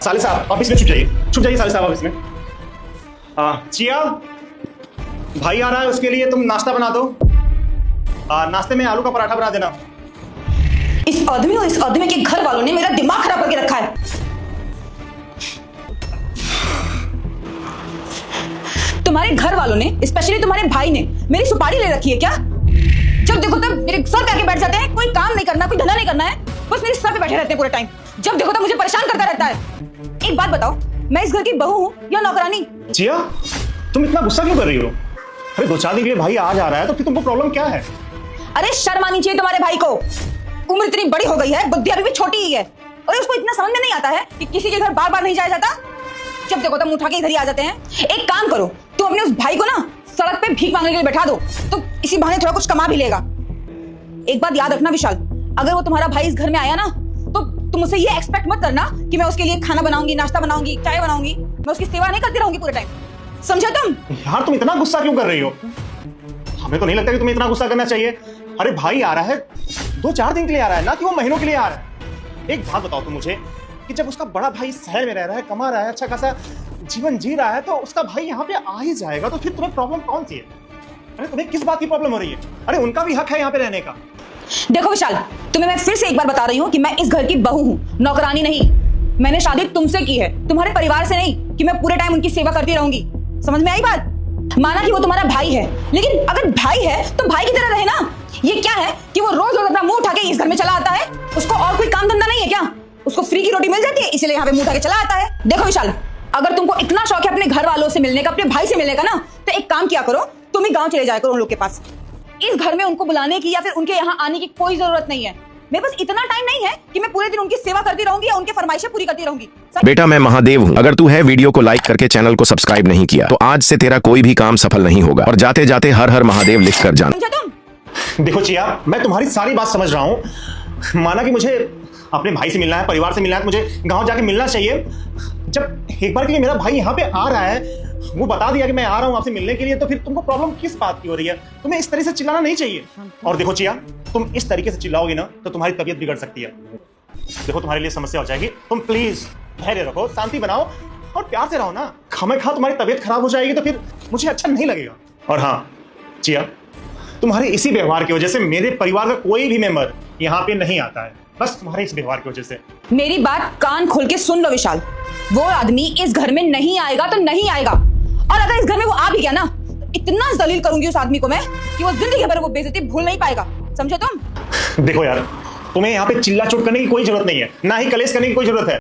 साले साहब ऑफिस में छुप जाइए साले साहब ऑफिस में। चिया, भाई आ रहा है, उसके लिए तुम नाश्ता बना दो। नाश्ते में आलू का पराठा बना देना। इस आदमी और इस आदमी के घर वालों ने मेरा दिमाग खराब करके रखा है। तुम्हारे घर वालों ने, स्पेशली तुम्हारे भाई ने मेरी सुपारी ले रखी है क्या? जब देखो तब मेरे सर पे आके बैठ जाते हैं। कोई काम नहीं करना, कोई धंधा नहीं करना है, बस मेरे सर पे बैठे रहते हैं पूरे टाइम। जब देखो तब मुझे परेशान करता रहता है। एक बात बताओ, मैं इस घर की बहू हूँ या नौकरानी? चिया, तुम इतना गुस्सा क्यों कर रही हो? अरे 2-4 दिन के लिए भाई आज आ रहा है तो फिर तुमको प्रॉब्लम क्या है? अरे शर्म आनी चाहिए तुम्हारे भाई को। उम्र इतनी बड़ी हो गई है, बुद्धि अभी भी छोटी ही है। और उसको इतना समझ में नहीं आता है कि किसी के घर बार बार नहीं जाया जाता। जब देखो तब उठा के इधर ही आ जाते हैं। एक काम करो, तुम अपने उस भाई को ना सड़क पे भीख मांगने के लिए बैठा दो, तो इसी बहाने थोड़ा कुछ कमा भी लेगा। एक बात याद रखना विशाल, अगर वो तुम्हारा भाई इस घर में आया ना, तो तुम उसे ये एक्सपेक्ट मत करना कि मैं उसके लिए खाना बनाऊंगी, नाश्ता बनाऊंगी, चाय बनाऊंगी। मैं उसकी सेवा नहीं करती रहूंगी पूरे टाइम, समझे तुम? यार तुम इतना गुस्सा क्यों कर रही हो? हमें तो नहीं लगता कि तुम्हें इतना गुस्सा करना चाहिए। अरे भाई आ रहा है, 2-4 दिन के लिए आ रहा है, ना कि वो महीनों के लिए आ रहा है। एक बात बताओ तुम मुझे कि जब उसका बड़ा भाई शहर में रह रहा है, कमा रहा है, अच्छा खासा जीवन जी रहा है, तो उसका भाई यहाँ पे आ ही जाएगा, तो फिर तुम्हें प्रॉब्लम कौन सी है? अरे तुम्हें किस बात की प्रॉब्लम हो रही है? अरे उनका भी हक है यहाँ पे रहने का। देखो विशाल, तुम्हें मैं फिर से एक बार बता रही हूँ कि मैं इस घर की बहू हूँ, नौकरानी नहीं। मैंने शादी तुमसे की है, तुम्हारे परिवार से नहीं कि मैं पूरे टाइम उनकी सेवा करती रहूंगी। समझ में आई बात? माना कि वो तुम्हारा भाई है, लेकिन अगर भाई है तो भाई की तरह रहे ना। ये क्या है कि वो रोज रोज अपना मुंह उठा के इस घर में चला आता है? उसको और कोई काम धंधा नहीं है क्या? उसको फ्री की रोटी मिल जाती है, इसलिए यहाँ पे मुंह उठा के चला आता है। देखो विशाल, अगर तुमको इतना शौक है अपने घर वालों से मिलने का, अपने भाई से मिलने का ना, तो एक काम किया करो, तुम ही गाँव चले जाया करो उन लोग के पास। इस घर में उनको बुलाने की या फिर उनके यहाँ आने की कोई जरूरत नहीं है। मेरे पास इतना टाइम नहीं है कि मैं पूरे दिन उनकी सेवा करती रहूंगी या उनकी फरमाइशें पूरी करती रहूंगी। बेटा मैं महादेव हूँ। अगर तू है वीडियो को लाइक करके चैनल को सब्सक्राइब नहीं किया तो आज से तेरा कोई भी काम सफल नहीं होगा, और जाते जाते हर हर महादेव लिख कर जाना। समझा तुम? देखो चिया, मैं तुम्हारी सारी बात समझ रहा हूँ। माना कि मुझे अपने भाई से मिलना है, परिवार से मिलना है, मुझे गाँव जाके मिलना चाहिए। जब एक बार के लिए मेरा भाई यहाँ पे आ रहा है, वो बता दिया कि मैं आ रहा हूँ आपसे मिलने के लिए, तो फिर तुमको प्रॉब्लम किस बात की हो रही है? तुम्हें इस तरह से चिल्लाना नहीं चाहिए। और देखो चिया, तुम इस तरीके से चिल्लाओगी ना तो तुम्हारी तबीयत बिगड़ सकती है। देखो तुम्हारे लिए समस्या हो जाएगी। तुम प्लीज धैर्य रखो, शांति बनाओ और प्यार से रहो ना। खामखा तुम्हारी तबीयत खराब हो जाएगी तो फिर मुझे अच्छा नहीं लगेगा। और हाँ चिया, तुम्हारे इसी व्यवहार की वजह से मेरे परिवार का कोई भी मेंबर यहाँ पे नहीं आता है, बस तुम्हारे इस व्यवहार की वजह से। मेरी बात कान खोल के सुन लो विशाल, वो आदमी इस घर में नहीं आएगा तो नहीं आएगा। और अगर इस घर में वो आ भी गया ना, इतना जलील करूंगी उस आदमी को मैं कि वो जिंदगी भर वो बेइज्जती भूल नहीं पाएगा। समझे तुम? देखो यार, तुम्हें यहाँ पे चिल्ला चोट करने की कोई जरूरत नहीं है, ना ही कलेश करने की कोई जरूरत है।